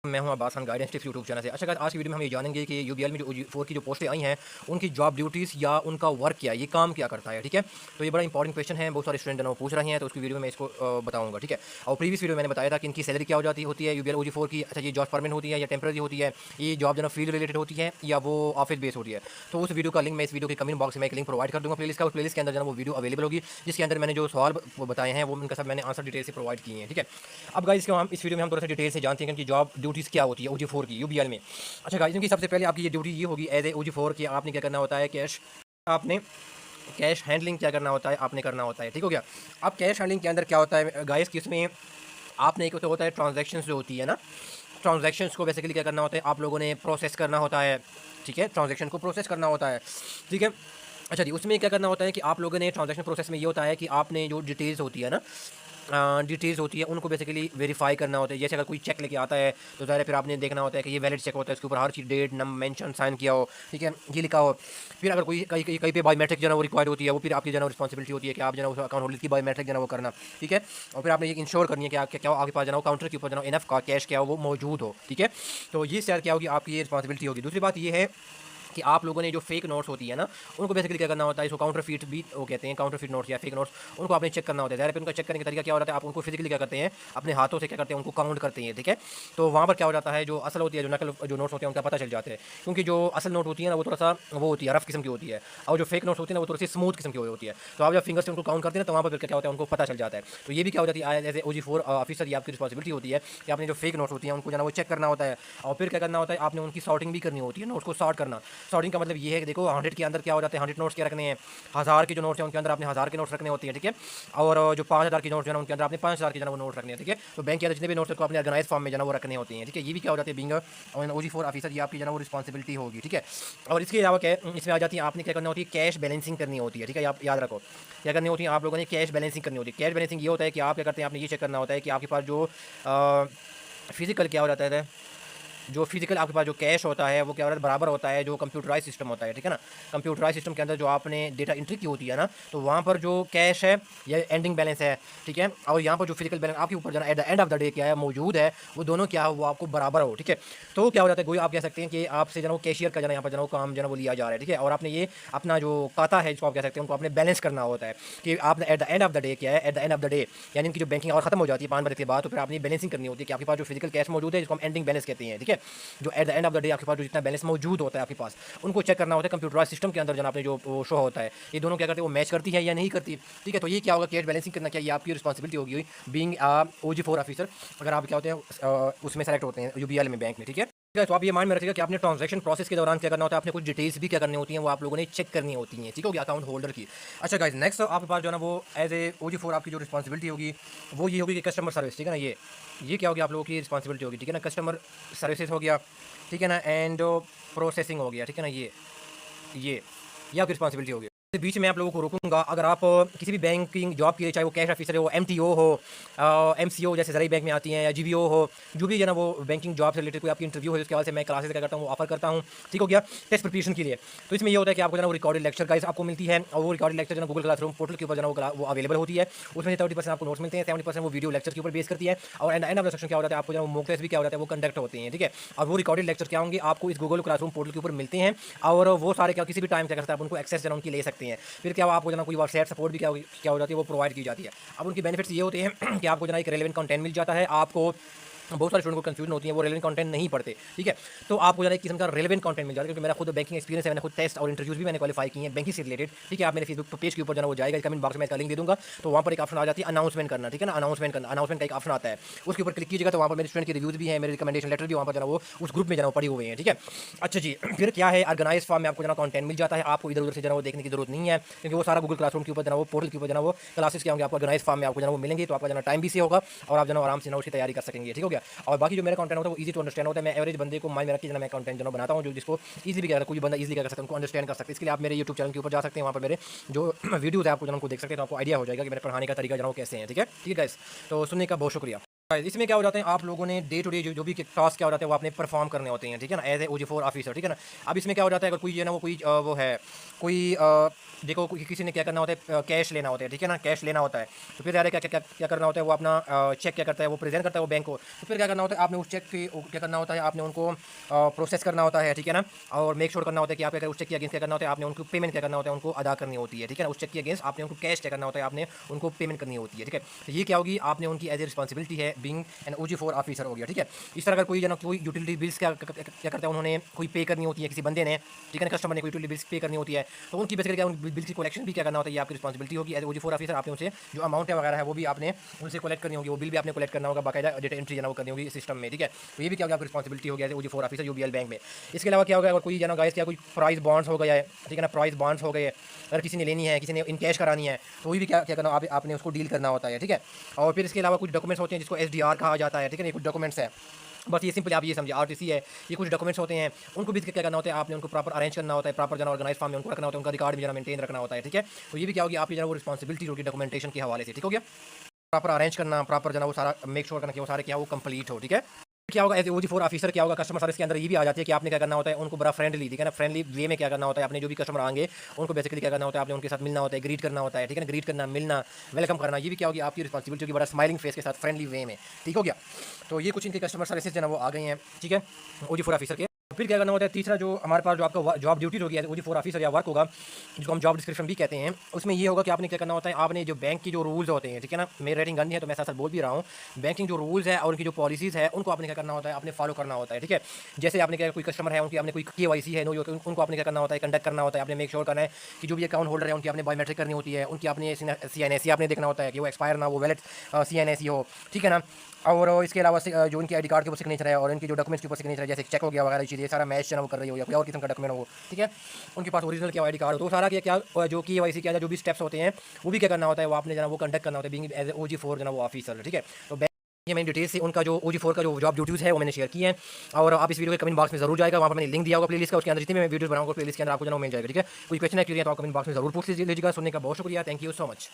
मैं हूं Abbas Khan guidance tips YouTube channel से। अच्छा गाइस, आज की वीडियो में हम ये जानेंगे कि यूबीएल में जो OG4 की जो पोस्टें आई हैं उनकी जॉब ड्यूटीज़ या उनका वर्क क्या है, ये काम क्या करता है। ठीक है, तो ये बड़ा इंपॉर्टेंट क्वेश्चन है, बहुत सारे स्टूडेंट जो पूछ रहे हैं, तो उसकी वीडियो में मैं इसको बताऊंगा। ठीक है, और प्रीवियस वीडियो मैंने बताया था कि इनकी सैलरी क्या हो जाती होती है यूबीएल OG4 की। अच्छा, ये जॉब परमानेंट होती है या टेम्पररी होती है, ये जॉब जो फील्ड रिलेटेड होती है या वो ऑफिस बेस होती है। तो उस वीडियो का लिंक मैं इस वीडियो के कमेंट बॉक्स में एक लिंक प्रोवाइड कर दूंगा प्लेलिस्ट का। उस प्लेलिस्ट के अंदर जो वो वीडियो अवेलेबल होगी, जिसके अंदर मैंने जो सवाल बताए हैं वो उनका सब मैंने आंसर डिटेल से प्रोवाइड किए हैं। ठीक है, अब गाइस हम इस वीडियो में हम थोड़ा सा डिटेल से जानते हैं कि जॉब ड्यूटीज़ क्या होती है OG4 की यूबीएल में। अच्छा गाइस, इनकी सबसे पहले आपकी ये ड्यूटी ये होगी एज ए OG4 की, आपने क्या करना होता है, आपने कैश हैंडलिंग क्या करना होता है, आपने करना होता है। ठीक हो गया। अब कैश हैंडलिंग के अंदर क्या होता है गाइस कि इसमें आपने एक तो होता है ट्रांजैक्शंस जो होती है ना, ट्रांजैक्शंस को बेसिकली क्या करना होता है, आप लोगों ने प्रोसेस करना होता है। ठीक है, ट्रांजैक्शन को प्रोसेस करना होता है। ठीक है, अच्छा जी, उसमें क्या करना होता है कि आप लोगों ने ट्रांजैक्शन प्रोसेस में ये होता है कि आपने जो डिटेल्स होती है ना, डिटेल्स होती है उनको बेसिकली वेरीफाई करना होता है। जैसे अगर कोई चेक लेके आता है तो ज़ाहिर है फिर आपने देखना होता है कि ये वैलिड चेक होता है, इसके ऊपर हर चीज़ डेट नंबर मेंशन साइन किया हो। ठीक है, ये लिखा हो। फिर अगर कोई कहीं पे बायोमेट्रिक जो है वो रिक्वायर्ड होती है, वो फिर आपकी जो है रिस्पॉन्सिबिलिटी होती है कि आप जो है उस अकाउंट होल्डर की बायोमेट्रिक जो है वो करना। ठीक है, और फिर आपने ये इंश्योर करनी है कि आप क्या आपके पास जो काउंटर के ऊपर जो इनफ का कैश क्या हो वो मौजूद हो। ठीक है, तो ये शायद क्या होगी, आपकी ये रिस्पॉन्सिबिलिटी होगी। दूसरी बात ये है कि आप लोगों ने जो फेक नोट्स होती है ना, उनको बेसिकली क्या करना होता है, इसको काउंटर फीट भी वो कहते हैं, काउंटर फीट नोट्स या फेक नोट्स, उनको आपने चेक करना होता है। ज़ाहिर है उनका चेक करने का तरीका क्या होता है, आप उनको फिजिकली क्या करते हैं, अपने हाथों से क्या करते हैं, उनको काउंट करते हैं। ठीक है, तो वहाँ पर क्या हो जाता है, जो असल होती है, जो नकल जो नोट्स होते हैं उनका पता चल जाता है। क्योंकि जो असल नोट होती है ना वो थोड़ा सा वो होती है, रफ किस्म की होती है, और जो फेक नोट्स होती है ना वो थोड़ी सी स्मूथ किस्म की होती है। तो आप जब फिंगर से उनको काउंट करते हैं तो वहाँ पर क्या होता है, उनको पता चल जाता है। तो ये भी क्या हो जाती है, एज ए OG4 ऑफिसर, ये आपकी रिस्पॉन्सिबिलिटी होती है कि आपने जो फेक नोट्स होती है उनको जो है वो चेक करना होता है। और फिर क्या करना होता है, आपने उनकी सॉर्टिंग भी करनी होती है, नोट्स को सॉर्ट करना। सॉर्टिंग का मतलब ये है कि देखो 100 के अंदर क्या हो जाते हैं, 100 नोट्स क्या रखने हैं, 1000 के जो नोट्स हैं उनके अंदर आपने 1000 के नोट्स रखने होते हैं। ठीक है, और जो 5000 के नोट्स हैं उनके अंदर आपने 5000 के जो वो नोट रखने हैं। ठीक है, तो बैंक के अंदर जितने भी नोट्स को आपने ऑर्गेनाइज फॉर्म में जो वो रखने होते हैं। ठीक है, ये भी क्या हो जाती है, बीइंग OG4 ऑफिसर, ये आपकी जो वो रिस्पॉन्सिबिलिटी होगी। ठीक है, और इसके अलावा क्या इसमें आ जाती है, आपने क्या करना होती है, कैश बैलेंसिंग करनी होती है। ठीक है, आप याद रखो क्या करनी होती है, आप लोगों ने कैश बैलेंसिंग करनी होती है। कैश बैलेंसिंग ये होता है कि आप क्या करते हैं, आपने ये चेक करना होता है कि आपके पास जो फिजिकल क्या हो जाता है, जो फिजिकल आपके पास जो कैश होता है वो क्या होता है, बराबर होता है जो कंप्यूटराइज सिस्टम होता है। ठीक है ना, कंप्यूटराइज सिस्टम के अंदर जो आपने डेटा एंट्री की होती है ना, तो वहाँ पर जो कैश है या एंडिंग बैलेंस है, ठीक है, और यहाँ पर जो फिजिकल बैलेंस आपके ऊपर जाना at the end of the day क्या है मौजूद है, वो दोनों क्या हो वो आपको बराबर हो। ठीक है, तो क्या हो जाता है, कोई आप कह सकते हैं कि आपसे जो कैशियर का जो यहाँ पर जो काम जो वो लिया जा रहा है। ठीक है, और आपने ये अपना जो खाता है जिसको आप कह सकते हैं उनको आपने बैलेंस करना होता है कि आपने at the end of the day क्या है, at the end of the day यानी इनकी जो बैंकिंग और खत्म हो जाती है 5 बजे के बाद, तो फिर आपने बैलेंसिंग करनी होती है कि आपके पास जो फिजिकल कैश मौजूद है जिसको हम एंडिंग बैलेंस कहते हैं। ठीक है, जो at the end of the day आपके पास जो जितना बैलेंस मौजूद होता है आपके पास, उनको चेक करना होता है कंप्यूटराइज सिस्टम के अंदर, जो आपने जो शो होता है, ये दोनों क्या करते हैं, वो मैच करती है या नहीं करती। ठीक है, तो ये क्या होगा, कैश बैलेंसिंग करना क्या, ये आपकी रिस्पॉन्सिबिलिटी होगी बीइंग OG4 ऑफिसर, अगर आप क्या होते हैं उसमें सेलेक्ट होते हैं यूबीएल में, बैंक में। ठीक है, तो आप ये मान में रखिएगा कि आपने ट्रांजैक्शन प्रोसेस के दौरान क्या करना होता है, आपने कुछ डिटेल्स भी क्या करनी होती हैं, वो आप लोगों ने चेक करनी होती हैं। ठीक हो गया, अकाउंट होल्डर की। अच्छा गाइस, नेक्स्ट आपके पास जो है ना वो एज ए OG4 आपकी जो रिस्पॉन्सिबिलिटी होगी वो ये होगी कि कस्टमर सर्विस। ठीक है ना, ये क्या होगी आप लोगों की रिस्पॉन्सिबिलिटी होगी। ठीक है ना, कस्टमर सर्विसेज हो गया। ठीक है ना, एंड प्रोसेसिंग हो गया। ठीक है ना, ये आपकी रिस्पॉन्सिबिलिटी होगी। बीच में आप लोगों को रोकूंगा, अगर आप किसी भी बैंकिंग जॉब के लिए, चाहे वो कैश ऑफिसर हो, MTO हो, MCO जैसे ज़राई बैंक में आती हैं, या GBO हो, जो भी है ना वो बैंकिंग जॉब से रिलेटेड कोई आपकी इंटरव्यू हो, उसके हवाले से मैं क्लासेस क्या करता हूँ, वो ऑफर करता हूँ। ठीक हो गया, टेस्ट प्रिपरेशन के लिए। तो इसमें ये होता है कि आपको ना वो रिकॉर्डेड लेक्चर गाइस आपको मिलती है, और वो रिकॉर्डेड लेक्चर जो गूगल क्लासरूम पोर्टल के ऊपर जो वो अवेलेबल होती है। उसमें से 30% आपको नोट्स मिलते हैं, 70% वो वीडियो लेक्चर के ऊपर बेस करती है, और एंड ऑफ द सेक्शन क्या हो जाता है, आपको जो मॉक टेस्ट भी क्या हो जाता है वो कंडक्ट होते हैं। ठीक है, और वो रिकॉर्डेड लेक्चर क्या होंगे आपको इस गूगल क्लासरूम पोर्टल के ऊपर मिलते हैं, और वो सारे क्या किसी भी टाइम क्या करते हैं आप उनको एक्सेस जो उनकी ले सकते हैं। फिर क्या आपको जना कोई व्हाट्सएप सपोर्ट भी क्या हो जाती है, वो प्रोवाइड की जाती है। अब उनकी बेनिफिट्स ये होते हैं कि आपको जना एक रेलेवेंट कंटेंट मिल जाता है। आपको बहुत सारे स्टूडेंट को कंफ्यूजन होती है, वो रेलेवेंट कंटेंट नहीं पढ़ते। ठीक है, तो आपको ज़रा एक किस्म का रेलेवेंट कंटेंट मिल जाता है, क्योंकि मेरा खुद बैंकिंग एक्सपीरियंस है, मैंने खुद टेस्ट और इंटरव्यूज भी मैंने क्वालिफाई किए हैं बैंकिंग से रिलेटेड। ठीक है, आप मेरे फेसबुक पेज के ऊपर जाना वो जाएगा, कमेंट बॉक्स में इसका लिंक दे दूंगा, तो वहाँ पर एक ऑप्शन आ जाती है अनाउंसमेंट करना। ठीक है ना, अनाउंसमेंट का एक ऑप्शन आता है, उसके ऊपर क्लिक कीजिएगा तो वहाँ पर मेरे स्टूडेंट के रिव्यूज भी है, मेरे रिकमेंडेशन लेटर भी वहाँ पर जाना वो उस ग्रुप में जाना पड़ी हुए हैं। ठीक है, अच्छा जी, फिर क्या है, ऑर्गेनाइज फॉर्म में आपको जना कंटेंट मिल जाता है, आपको इधर उधर से जना वो देखने की जरूरत नहीं है, क्योंकि वो सारा गूगल क्लासरूम के ऊपर जना वो पोर्टल के ऊपर जना वो क्लासेस क्या होंगे आपको ऑर्गेनाइज फॉर्म में आपको जना वो मिलेंगे, तो आपका जना टाइम भी से होगा और आप जना आराम से ना उसकी तैयारी कर सकेंगे। ठीक हो गया, और बाकी जो मेरा कंटेंट होता है वो ईजी टू अंडरस्टैंड होता है। मैं एवरेज बंदे को माइंड में रख के मैं कंटेंट जो बनाता हूँ, जो जिसको ईजिली क्या कोई बंदा ईजिली कर सकता है, उनको अंडरस्टैंड कर सकते हैं। इसके लिए आप मेरे यूट्यूब चैनल के ऊपर जा सकते हैं, वहाँ पर मेरे जो वीडियोज़ है आपको जो उनको देख सकते हैं, तो आपको आइडिया हो जाएगा कि मेरे पढ़ाने का तरीका जो कैसे हैं। ठीक है गाइस, तो सुनने का बहुत शुक्रिया। इसमें क्या हो जाता है, आप लोगों ने डे टू डे जो भी टास्क क्या हो जाते हैं वो आपने परफॉर्म करने होते हैं, ठीक है ना, एज ए OG4 ऑफिसर, ठीक है ना। अब इसमें क्या हो जाता है, अगर कोई जो है ना वो कोई वो है कोई देखो किसी ने क्या करना होता है, कैश लेना होता है, ठीक है ना, कैश लेना होता है। तो फिर यार क्या क्या क्या करना होता है, वो अपना चेक क्या करता है, वो प्रेजेंट करता है वो बैंक को। तो फिर क्या करना होता है, आपने उस चेक की क्या करना होता है, आपने उनको प्रोसेस करना होता है, ठीक है ना, और मेक श्योर करना होता है कि आप क्या उस चेक के अगेंस्ट क्या करना होता है, आपने उनको पेमेंट क्या करना होता है, उनको अदा करनी होती है, ठीक है ना। उस चेक के अगेंस्ट आपने उनको कैश क्या करना होता है, आपने उनको पेमेंट करनी होती है, ठीक है। तो ये क्या होगी, आपने उनकी एज ए रिस्पॉन्सिबिलिटी है बीइंग एन OG4 ऑफिसर हो गया, ठीक है। इस तरह अगर कोई जना कोई यूटिलिटी बिल्स क्या करता है, उन्होंने कोई पे करनी होती है किसी बंदे ने, ठीक है ना, कस्टमर ने कोई यूटिलिटी बिल्स पे करनी होती है, तो उनकी बेसिकली क्या उन बिल्स की कलेक्शन भी क्या करना होता है, ये आपकी रिस्पॉन्सिबिलिटी होगी एज OG4 ऑफिसर। आपने उनसे जो अमाउंट है वगैरह है वो भी आपने उनसे कलेक्ट करनी होगी, वो बिल भी आपने कलेक्ट करना होगा, बाकायदा डेटा एंट्री जना वो करनी होगी सिस्टम में, ठीक है। तो ये भी क्या होगा, आपकी रिस्पॉन्सिबिलिटी हो गया as OG4 officer UBL bank में। इसके अलावा क्या होगा, अगर कोई जना गाइस क्या कोई प्राइस बॉन्ड्स हो गया है, ठीक है ना, प्राइस बॉन्ड्स हो गए, अगर किसी ने लेनी है, किसी ने इन कैश करानी है, तो वो भी क्या क्या करना आपने उसको डील करना होता है, ठीक है। और फिर इसके अलावा कुछ डॉक्यूमेंट्स होते हैं जिसको SDR कहा जाता है, ठीक है ना, ये कुछ डॉक्यूमेंट्स है, बस ये सिंपल आप ये समझिए RTC है, ये कुछ डॉक्यूमेंट्स होते हैं, उनको भी क्या करना होता है, आपने उनको प्रॉपर अरेंज करना होता है, प्रॉपर जना ऑर्गेनाइज फॉर्म में उनको रखना होता है, उनका रिकॉर्ड भी जना मेंटेन रखना होता है, ठीक है। तो ये भी क्या होगी आपकी जना वो रिस्पॉन्सिबिलिटी होगी डॉक्यूमेंटेशन के हवाले से, ठीक हो गया। प्रॉपर अरेंज करना, प्रॉपर जना वो सारा मेक श्योर करना कि वो सारे क्या वो कंप्लीट हो, ठीक है। क्या होगा एज OG4 ऑफिसर क्या होगा, कस्टमर सर्विस के अंदर ये भी आ जाती है कि आपने क्या करना होता है, उनको बड़ा फ्रेंडली, ठीक है ना, फ्रेंडली वे में क्या करना होता है, आपने जो भी कस्टमर आएंगे उनको बेसिकली क्या करना होता है, आपने उनके साथ मिलना होता है, ग्रीट करना होता है, ठीक है ना, ग्रीट करना, मिलना, वेलकम करना, ये भी क्या होगी आपकी रिस्पॉन्सिबिलिटी होगी, बड़ा स्माइलिंग फेस के साथ फ्रेंडली वे में, ठीक हो गया। तो ये कुछ इनके कस्टमर सर्विसेज जो है ना वो आ गए हैं, ठीक है, OG4 ऑफिसर के। फिर क्या करना होता है, तीसरा जो हमारे पास जो आपका जॉब ड्यूटी होगी OG4 ऑफिसर या वर्क होगा, जिसको हम जॉब डिस्क्रिप्शन भी कहते हैं, उसमें ये होगा कि आपने क्या करना होता है, आपने जो बैंक की जो रूल्स होते हैं, ठीक है ना, मेरी रेटिंग गन है तो मैं साथ साथ बोल भी रहा हूँ, बैंकिंग जो रूल्स है और उनकी जो पॉलिसीज़ है उनको आपने क्या करना होता है, आपने फॉलो करना होता है, ठीक है। जैसे आपने क्या कोई कस्टमर है उनकी आपने कोई KYC है नो, उनको आपने क्या करना होता है, कंडक्ट करना होता है, आपने मेक श्योर करना है कि जो भी अकाउंट होल्डर है उनकी आपने बायोमेट्रिक करनी होती है, उनकी आपने CNAC आपने देखना होता है कि वो एक्सपायर ना, वो वैलिड CNAC हो, ठीक है ना। और इसके अलावा जो उनकी ID कार्ड के ऊपर सिग्नेचर है और इनकी जो डॉक्यूमेंट्स के ऊपर सिग्नेचर है, जैसे चेक हो गया वगैरह चीज़, ये सारा मैच ना वो कर रही हो या कोई और किस्म का डॉक्यूमेंट हो, ठीक है, उनके पास ओरिजिनल क्या ID कार्ड हो, तो सारा क्या जो KYC क्या जो भी स्टेप्स होते हैं वो भी क्या करना होता है, वो आपने जना वो कंडक्ट करना होता है बीइंग एज OG4 जना वो ऑफिसर, ठीक है। तो ये मैंने डिटेल से उनका जो OG4 का जो जॉब ड्यूटीज़ है वो मैंने शेयर की है, और आप इस वीडियो के कमेंट बॉक्स में जरूर जाएगा, वहाँ पर मैंने लिंक दिया होगा प्लेलिस्ट का, उसके अंदर जितने मैं वीडियोस बनाऊंगा प्लेलिस्ट के अंदर आपको जना मिल जाएगा, ठीक है। कोई क्वेश्चन है क्लियर तो आप कमेंट बॉक्स में जरूर पूछ लीजिएगा। सुनने का बहुत शुक्रिया, थैंक यू सो मच।